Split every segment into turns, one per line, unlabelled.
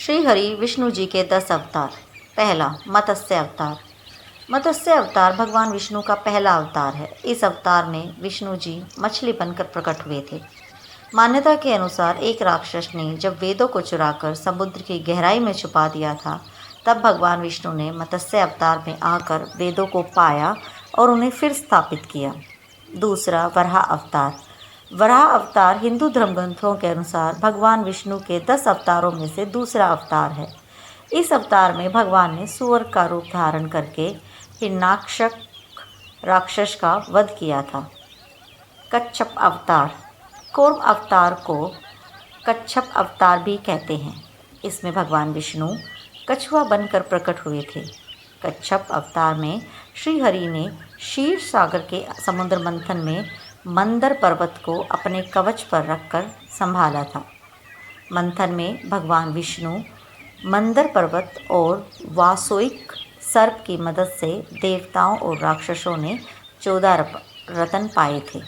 श्री हरि विष्णु जी के 10 अवतार। पहला, मत्स्य अवतार। मत्स्य अवतार भगवान विष्णु का पहला अवतार है। इस अवतार में विष्णु जी मछली बनकर प्रकट हुए थे। मान्यता के अनुसार एक राक्षस ने जब वेदों को चुराकर समुद्र की गहराई में छुपा दिया था, तब भगवान विष्णु ने मत्स्य अवतार में आकर वेदों को पाया और उन्हें फिर स्थापित किया। दूसरा, वराह अवतार। वराह अवतार हिंदू धर्म ग्रंथों के अनुसार भगवान विष्णु के 10 अवतारों में से दूसरा अवतार है। इस अवतार में भगवान ने सूअर का रूप धारण करके हिरण्याक्ष राक्षस का वध किया था। कच्छप अवतार। कूर्म अवतार को कच्छप अवतार भी कहते हैं। इसमें भगवान विष्णु कछुआ बनकर प्रकट हुए थे। कच्छप अवतार में श्री हरि ने क्षीर सागर के समुद्र मंथन में मंदर पर्वत को अपने कवच पर रखकर संभाला था। मंथन में भगवान विष्णु मंदर पर्वत और वासुकिक सर्प की मदद से देवताओं और राक्षसों ने 14 रत्न पाए थे।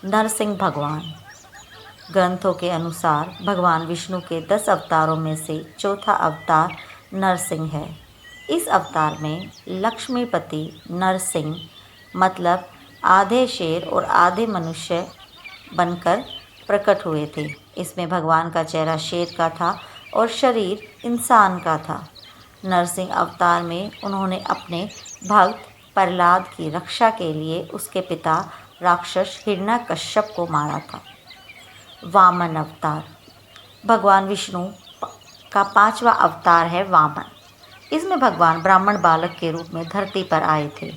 नरसिंह भगवान। ग्रंथों के अनुसार भगवान विष्णु के 10 अवतारों में से चौथा अवतार नरसिंह है। इस अवतार में लक्ष्मीपति नरसिंह मतलब आधे शेर और आधे मनुष्य बनकर प्रकट हुए थे। इसमें भगवान का चेहरा शेर का था और शरीर इंसान का था। नरसिंह अवतार में उन्होंने अपने भक्त प्रहलाद की रक्षा के लिए उसके पिता राक्षस हिरण्याकश्यप को मारा था। वामन अवतार। भगवान विष्णु का 5वां अवतार है वामन। इसमें भगवान ब्राह्मण बालक के रूप में धरती पर आए थे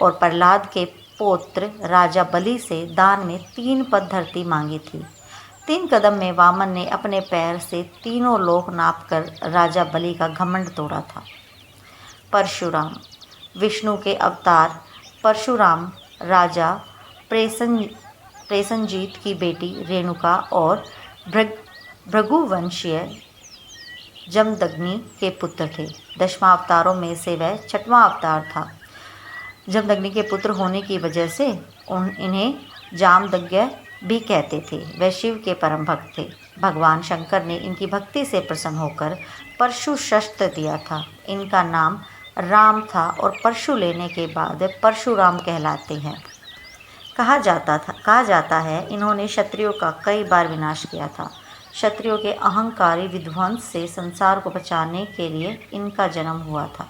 और प्रहलाद के पौत्र राजा बलि से दान में 3 पद धरती मांगी थी। 3 कदम में वामन ने अपने पैर से तीनों लोक नापकर राजा बलि का घमंड तोड़ा था। परशुराम। विष्णु के अवतार परशुराम राजा प्रेसनजीत की बेटी रेणुका और भृगुवंशीय जमदग्नि के पुत्र थे। 10वां अवतारों में से वह 6वां अवतार था। जमदग्नि के पुत्र होने की वजह से इन्हें जामदग्नि भी कहते थे। वह शिव के परम भक्त थे। भगवान शंकर ने इनकी भक्ति से प्रसन्न होकर परशु शस्त्र दिया था। इनका नाम राम था और परशु लेने के बाद वे परशुराम कहलाते हैं। कहा जाता है इन्होंने क्षत्रियों का कई बार विनाश किया था। क्षत्रियों के अहंकारी विध्वंस से संसार को बचाने के लिए इनका जन्म हुआ था।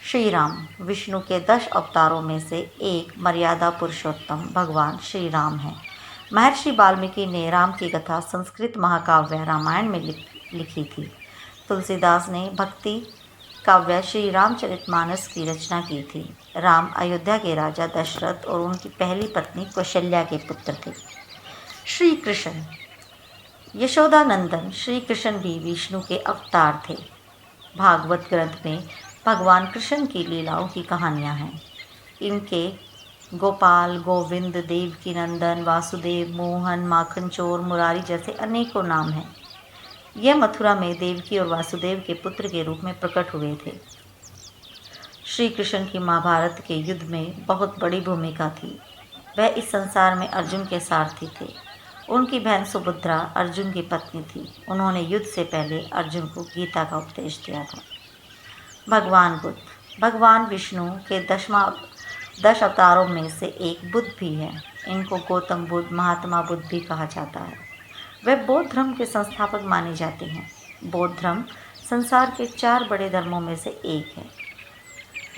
श्री राम। विष्णु के 10 अवतारों में से एक मर्यादा पुरुषोत्तम भगवान श्री राम हैं। महर्षि वाल्मीकि ने राम की कथा संस्कृत महाकाव्य रामायण में लिखी थी। तुलसीदास ने भक्ति काव्य श्री रामचरितमानस की रचना की थी। राम अयोध्या के राजा दशरथ और उनकी पहली पत्नी कौशल्या के पुत्र थे। श्री कृष्ण। यशोदानंदन श्री कृष्ण भी विष्णु के अवतार थे। भागवत ग्रंथ में भगवान कृष्ण की लीलाओं की कहानियाँ हैं। इनके गोपाल, गोविंद, देवकी नंदन, वासुदेव, मोहन, माखन चोर, मुरारी जैसे अनेकों नाम हैं। यह मथुरा में देवकी और वासुदेव के पुत्र के रूप में प्रकट हुए थे। श्री कृष्ण की महाभारत के युद्ध में बहुत बड़ी भूमिका थी। वह इस संसार में अर्जुन के सारथी थे। उनकी बहन सुभद्रा अर्जुन की पत्नी थी। उन्होंने युद्ध से पहले अर्जुन को गीता का उपदेश दिया था। भगवान बुद्ध। भगवान विष्णु के 10 अवतारों में से एक बुद्ध भी है। इनको गौतम बुद्ध, महात्मा बुद्ध भी कहा जाता है। वे बौद्ध धर्म के संस्थापक माने जाते हैं। बौद्ध धर्म संसार के 4 बड़े धर्मों में से एक है।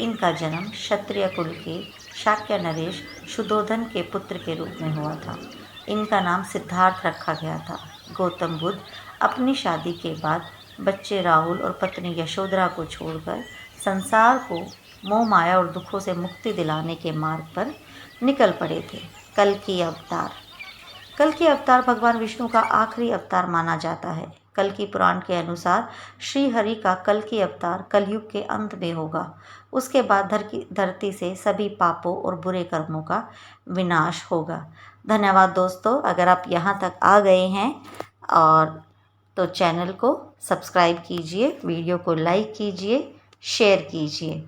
इनका जन्म क्षत्रिय कुल के शाक्य नरेश शुद्धोधन के पुत्र के रूप में हुआ था। इनका नाम सिद्धार्थ रखा गया था। गौतम बुद्ध अपनी शादी के बाद बच्चे राहुल और पत्नी यशोधरा को छोड़कर संसार को मोह माया और दुखों से मुक्ति दिलाने के मार्ग पर निकल पड़े थे। कल्कि अवतार। कल्कि अवतार भगवान विष्णु का आखिरी अवतार माना जाता है। कल्कि पुराण के अनुसार श्री हरि का कल्कि अवतार कलयुग के अंत में होगा। उसके बाद धरती से सभी पापों और बुरे कर्मों का विनाश होगा। धन्यवाद दोस्तों। अगर आप यहाँ तक आ गए हैं तो चैनल को सब्सक्राइब कीजिए, वीडियो को लाइक कीजिए, शेयर कीजिए।